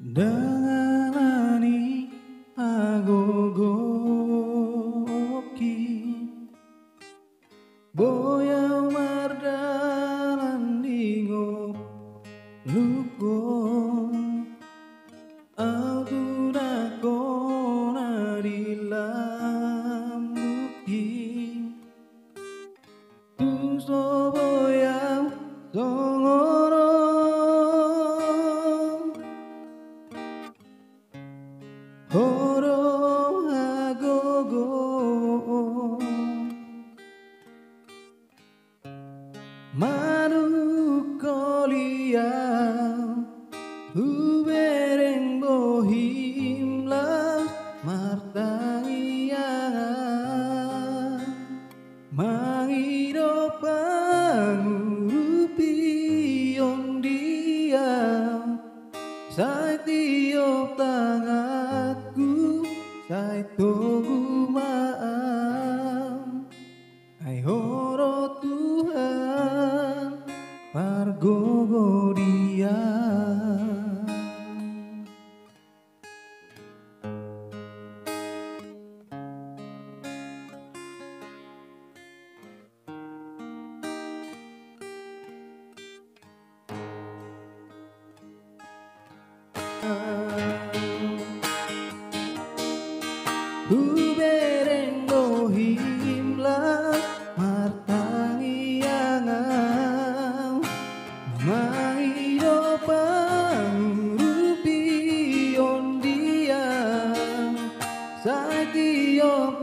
Dangani agogoki boya mardalan dingo luko auguna kona dilamuki tu so boya songoro horo agogo manukolia ubereng bohim las martangia mangido pangurupi dia sai tiop tanganku sai togu maam ai horo Tuhan pargogo dia Ubereng bohim las martangiangau maido pangurupi dia sai tiop